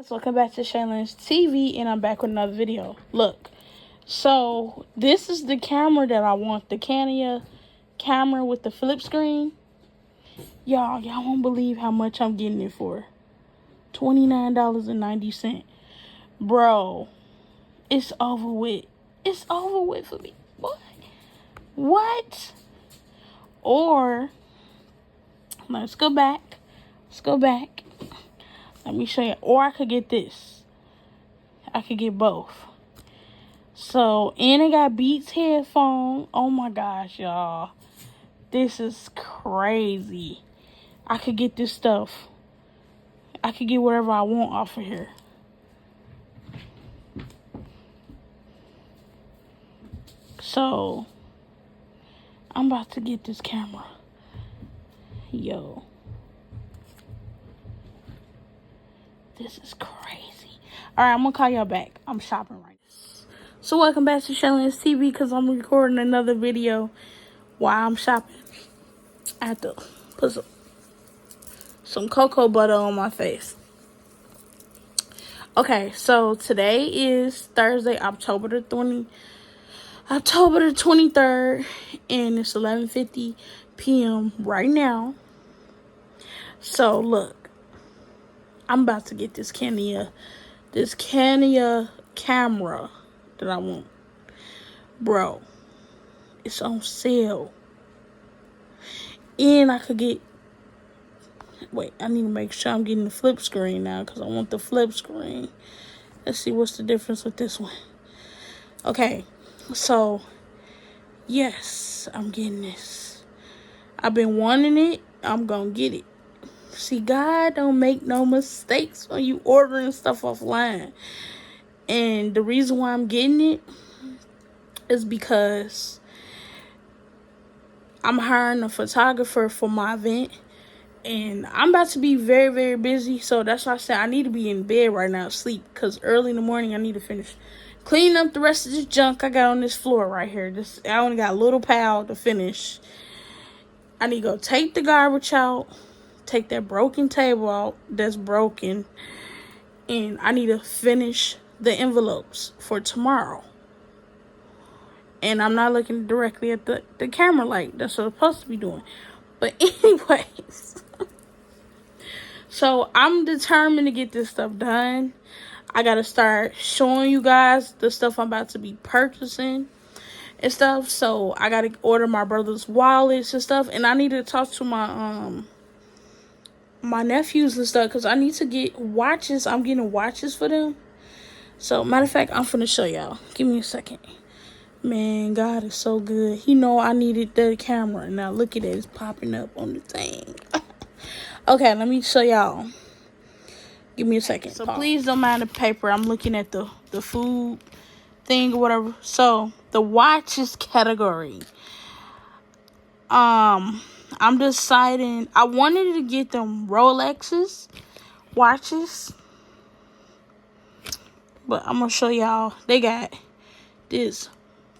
Welcome back to Shaylin's TV, and I'm back with another video. Look, so this is the camera that I want, the Cania camera with the flip screen. Y'all won't believe how much I'm getting it for. $29.90. Bro, it's over with. It's over with for me. What? Or, let's go back. Let me show you. Or I could get this. I could get both. So, and it got Beats headphone. Oh my gosh, y'all. This is crazy. I could get this stuff. I could get whatever I want off of here. So, I'm about to get this camera. Yo. This is crazy. Alright, I'm gonna call y'all back. I'm shopping right now. So welcome back to Shaylin's TV, because I'm recording another video while I'm shopping. I have to put some cocoa butter on my face. Okay, so today is Thursday, October the 23rd, and it's 11:50 p.m. right now. So look, I'm about to get this Cania camera that I want. Bro, it's on sale. And I could get, wait, I need to make sure I'm getting the flip screen now, because I want the flip screen. Let's see what's the difference with this one. Okay, so yes, I'm getting this. I've been wanting it. I'm gonna get it. See, God don't make no mistakes when you ordering stuff offline. And the reason why I'm getting it is because I'm hiring a photographer for my event. And I'm about to be very, very busy. So that's why I said I need to be in bed right now, sleep. Because early in the morning, I need to finish cleaning up the rest of this junk I got on this floor right here. I only got a little pile to finish. I need to go take the garbage out. Take that broken table out that's broken. And I need to finish the envelopes for tomorrow. And I'm not looking directly at the camera like that's what I'm supposed to be doing. But anyways. So I'm determined to get this stuff done. I got to start showing you guys the stuff I'm about to be purchasing and stuff. So I got to order my brother's wallets and stuff. And I need to talk to my nephews and stuff, because I need to get watches. I'm getting watches for them. So matter of fact, I'm finna show y'all. Give me a second. Man, God is so good. He know I needed the camera. Now look at it. It's popping up on the thing. Okay, let me show y'all. Give me a second. So please don't mind the paper. I'm looking at the food thing or whatever. So the watches category. I'm deciding. I wanted to get them Rolexes watches, but I'm gonna show y'all. They got this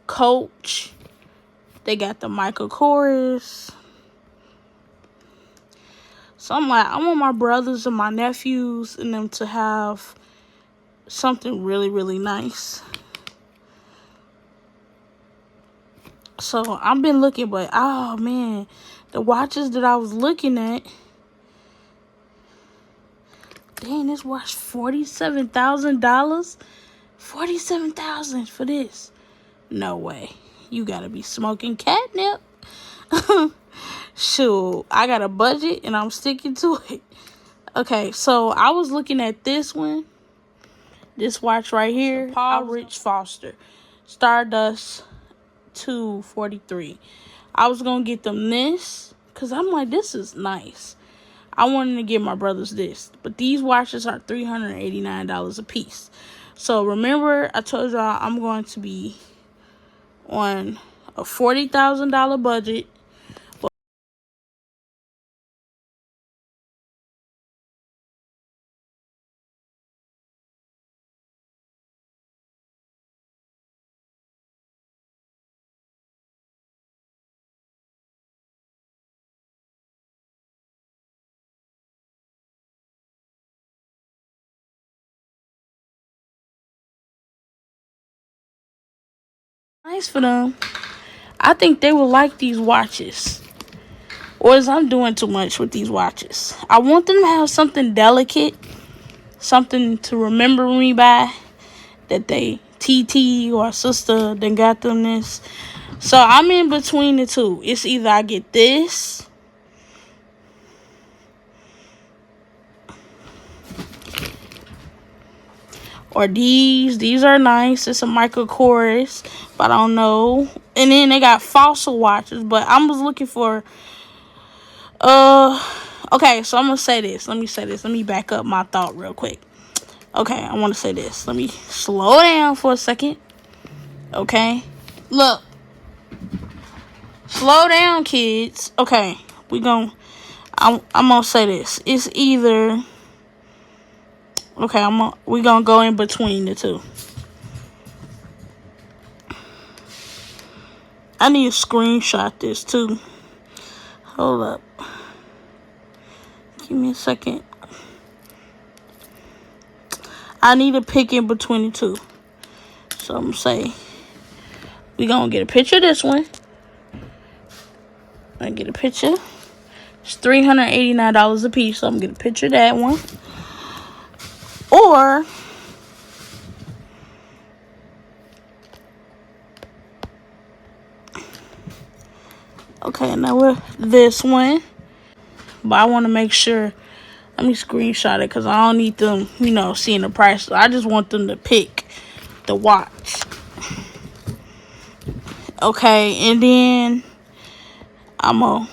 Coach. They got the Michael Kors. So I'm like, I want my brothers and my nephews and them to have something really, really nice. So I've been looking, but oh man, the watches that I was looking at, dang, this watch $47,000. $47,000 for this. No way. You gotta be smoking catnip. Shoot, I got a budget and I'm sticking to it. Okay, so I was looking at this one. This watch right here. Paul Rich Foster. Stardust 243. I was gonna get them this, because I'm like, this is nice. I wanted to get my brothers this. But these watches are $389 a piece. So remember, I told y'all I'm going to be on a $40,000 budget. nice for them. I think they will like these watches. Or is I'm doing too much with these watches? I want them to have something delicate, something to remember me by, that they TT or sister then got them this. So I'm in between the two. It's either I get this or these. These are nice. It's a Michael Kors, but I don't know. And then they got fossil watches, but I was looking for okay, so I'm gonna say this. Let me back up my thought real quick. Okay, I want to say this. Let me slow down for a second. Okay, look, slow down, kids. Okay, I'm gonna say this. It's either okay. We gonna go in between the two. I need to screenshot this too. Hold up. Give me a second. I need to pick in between the two. So I'm gonna say we gonna get a picture of this one. I get a picture. It's $389 a piece, so I'm gonna get a picture of that one. Or okay, now we're this one. But I want to make sure. Let me screenshot it because I don't need them, seeing the price. I just want them to pick the watch. Okay, and then I'm going to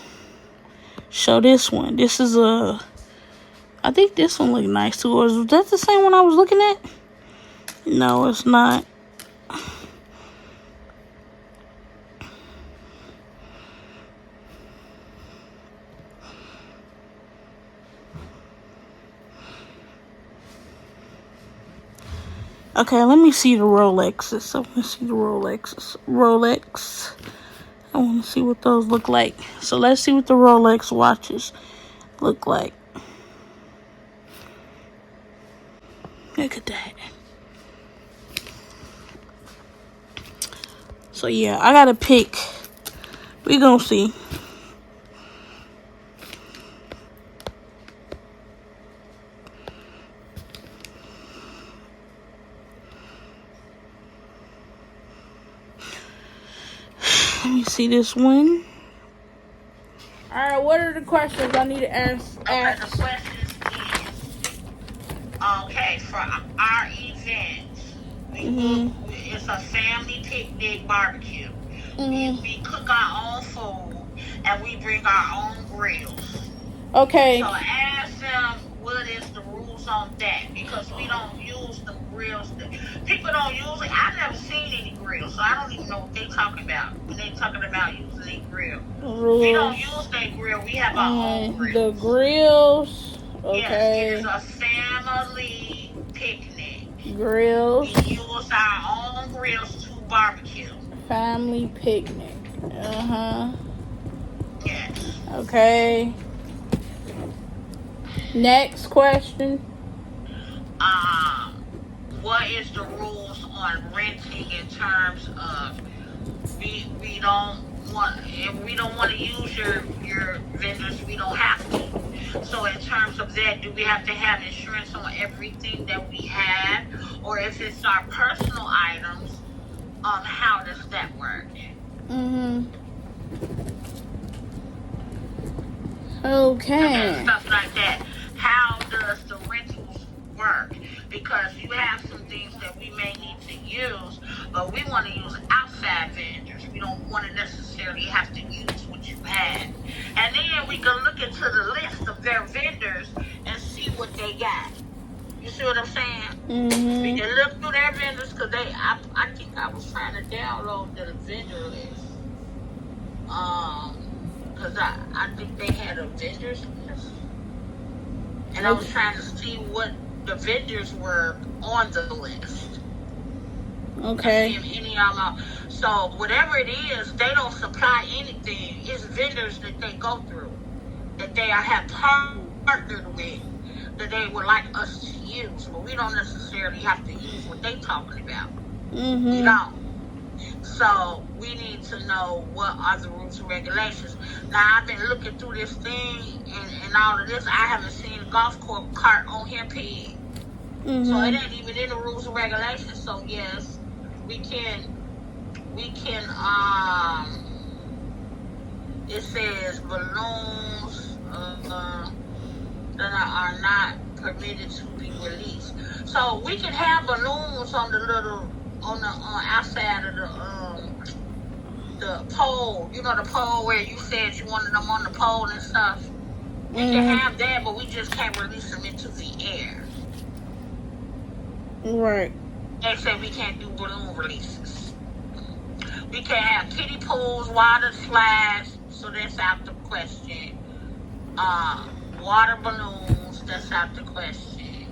show this one. This is I think this one look nice too. Was that the same one I was looking at? No, it's not. Okay, let me see the Rolexes. So let's see the Rolexes. Rolex. I want to see what those look like. So let's see what the Rolex watches look like. Look at that. So yeah, I gotta pick. We gonna see. Let me see this one. Alright, what are the questions I need to ask? Okay, the questions is, okay, for our event, it's a family picnic barbecue. We cook our own food, and we bring our own grills. Okay. So ask them what is the rules on that, because we don't use the grills. People don't use it. I've never seen any grills, so I don't even know what they're talking about when they're talking about using a grill. Rules. We don't use that grill. We have our own grills. The grills. Okay. Yes, it is a family picnic. Grills. We use our own grills to barbecue. Family picnic. Yes. Okay. Next question. What is the rules on renting in terms of we don't want, if we don't want to use your vendors, we don't have to. So in terms of that, do we have to have insurance on everything that we have, or if it's our personal items, how does that work? Okay. And stuff like that. How does the rentals work? Because you have some things that we may need to use, but we want to use outside vendors. We don't want to necessarily have to use what you have. And then we can look into the list of their vendors and see what they got. You see what I'm saying? We can look through their vendors, because I think I was trying to download the vendor list. Because I think they had a vendors list. And I was trying to see what the vendors were on the list. Okay. And see if any of them are. So whatever it is, they don't supply anything. It's vendors that they go through, that they have partnered with, that they would like us to use. But we don't necessarily have to use what they talking about. We don't. So we need to know what are the rules and regulations. Now I've been looking through this thing and all of this. I haven't seen a golf cart on here pig. So it ain't even in the rules and regulations. So yes, we can it says balloons that are not permitted to be released. So we can have balloons on the outside of the pole. You know, the pole where you said you wanted them on the pole and stuff. We can have that, but we just can't release them into the air. Right. They said we can't do balloon releases. We can have kiddie pools, water slides, so that's out the question. Water balloons, that's out the question.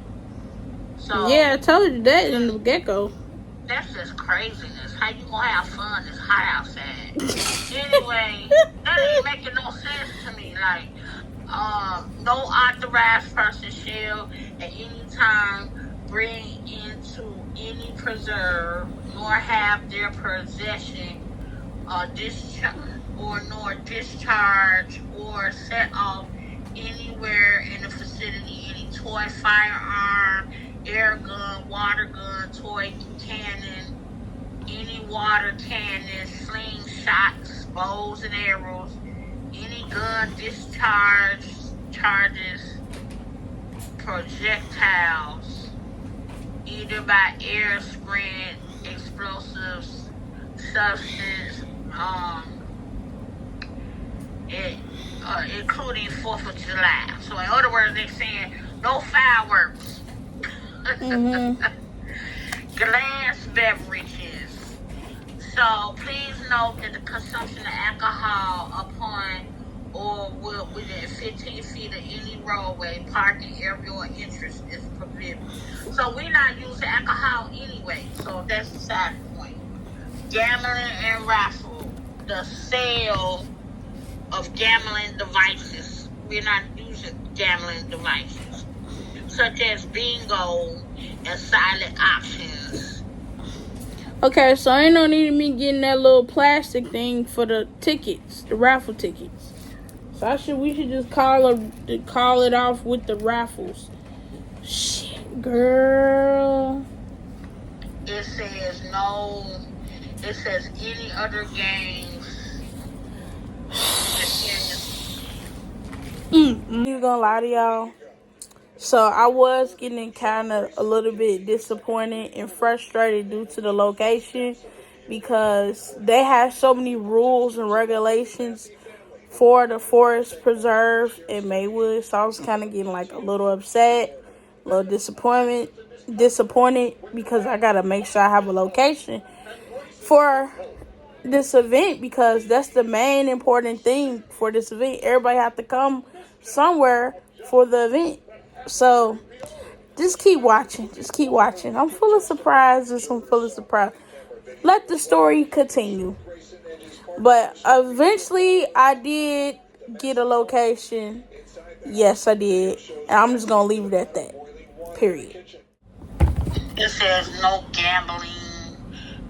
So yeah, I told you that in the get-go. That's just craziness. How you gonna have fun? It's hot outside. Anyway, that ain't making no sense to me. Like, no authorized person shall at any time bring into any preserve nor have their possession discharge or set off anywhere in the facility any toy, firearm, air gun, water gun, toy cannon, any water cannon, slingshots, bows and arrows, any gun charges, projectiles, either by air sprint, explosives, substance, including 4th of July. So in other words, they're saying no fireworks. Glass beverages. So please note that the consumption of alcohol upon or within 15 feet of any roadway, parking area, or interest is prohibited. So we're not using alcohol anyway. So that's the side point. Gambling and raffle. The sale of gambling devices. We're not using gambling devices, such as bingo and silent auctions. Okay, so ain't no need of me getting that little plastic thing for the tickets, the raffle tickets. So we should just call it off with the raffles. Shit, girl. It says no. It says any other games. I'm gonna lie to y'all. So I was getting kind of a little bit disappointed and frustrated due to the location because they have so many rules and regulations for the forest preserve in Maywood. So I was kind of getting like a little upset, a little disappointed because I gotta make sure I have a location for this event because that's the main important thing for this event. Everybody have to come somewhere for the event. So just keep watching. I'm full of surprises. Let the story continue. But eventually I did get a location. Yes, I did. And I'm just going to leave it at that. Period. It says no gambling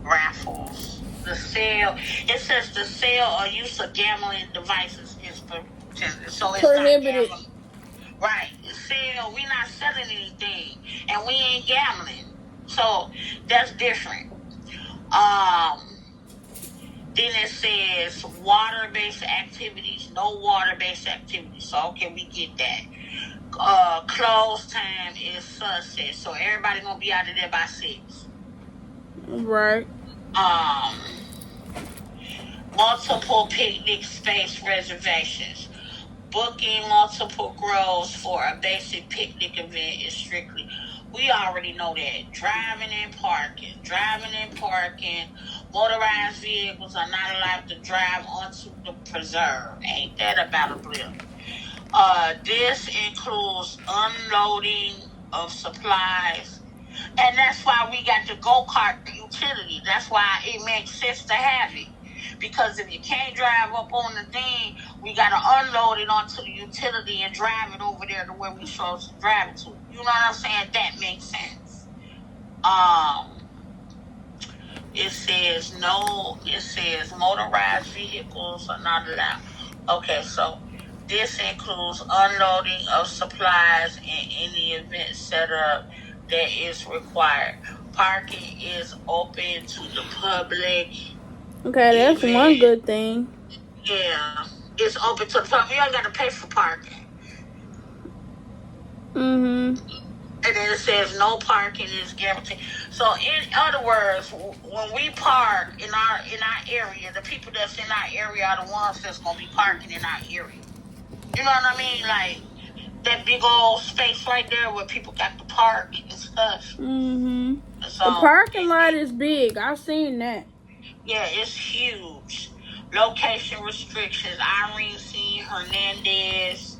raffles. It says the sale or use of gambling devices is prohibited. So it's prohibited. Not gambling. Right. Sale, we're not selling anything. And we ain't gambling. So that's different. Then it says water-based activities, no water-based activities. So, okay, we get that. Close time is sunset. So everybody gonna be out of there by 6. Right. Multiple picnic space reservations. Booking multiple groves for a basic picnic event is strictly. We already know that. Driving and parking. Motorized vehicles are not allowed to drive onto the preserve. Ain't that about a blip? This includes unloading of supplies. And that's why we got the go-kart utility. That's why it makes sense to have it. Because if you can't drive up on the thing, we got to unload it onto the utility and drive it over there to where we're supposed to drive it to. You know what I'm saying? That makes sense. It says no. It says motorized vehicles are not allowed. Okay, so this includes unloading of supplies in any event setup that is required. Parking is open to the public. Okay, that's one Even good thing. yeah, it's open to the public. You ain't got to pay for parking. Mhm. And then it says no parking is guaranteed. So in other words, when we park in our area, the people that's in our area are the ones that's gonna be parking in our area. You know what I mean? Like that big old space right there where people got to park and stuff. Mhm. The So parking lot is big. I've seen that. yeah, it's huge. Location restrictions. Irene C. Hernandez,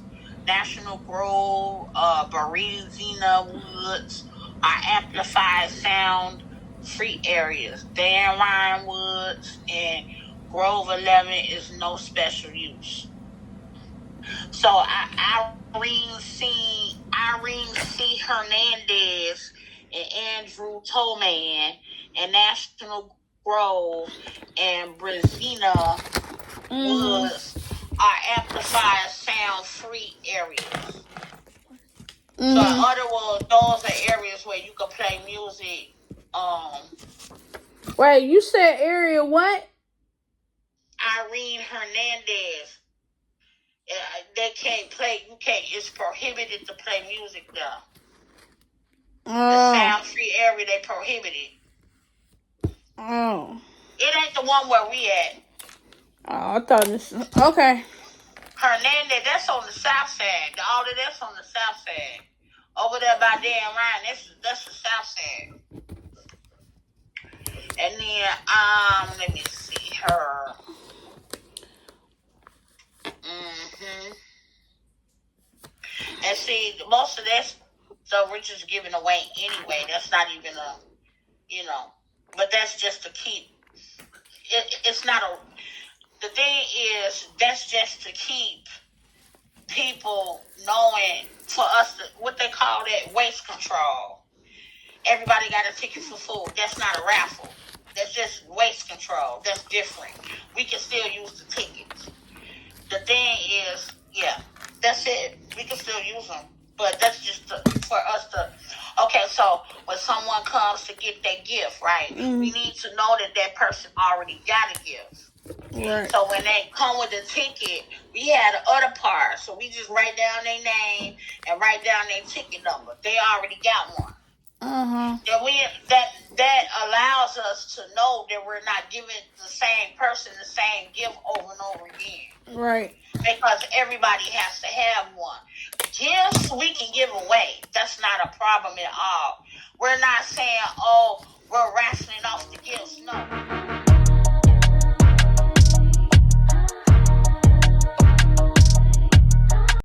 National Grove, Berezina Woods are amplified sound free areas. Dan Ryan Woods and Grove 11 is no special use. So Irene C. Hernandez and Andrew Toman and National Grove and Brezina Mhm. Woods are amplified sound free areas. So in Mhm. other words, those are areas where you can play music. Wait, you said area what? Irene Hernandez. They can't play. You can't. It's prohibited to play music there. The Oh. sound free area they prohibited. Oh. It ain't the one where we at. Oh, I thought this. Okay. Hernandez, that's on the south side. All of that's on the south side. Over there by Dan Ryan, that's the south side. And then let me see her. And see, most of that stuff we're just giving away anyway. That's not even but that's just to keep. It's not a. The thing is, that's just to keep people knowing for us what they call that waste control. Everybody got a ticket for food. That's not a raffle. That's just waste control. That's different. We can still use the tickets. The thing is, yeah, that's it. We can still use them. But that's just for us to. Okay, so when someone comes to get their gift, right, we need to know that that person already got a gift. Right. So when they come with the ticket, we had the other part. So we just write down their name and write down their ticket number. They already got one. That allows us to know that we're not giving the same person the same gift over and over again. Right. Because everybody has to have one. Gifts we can give away. That's not a problem at all. We're not saying, oh, we're rationing off the gifts. No.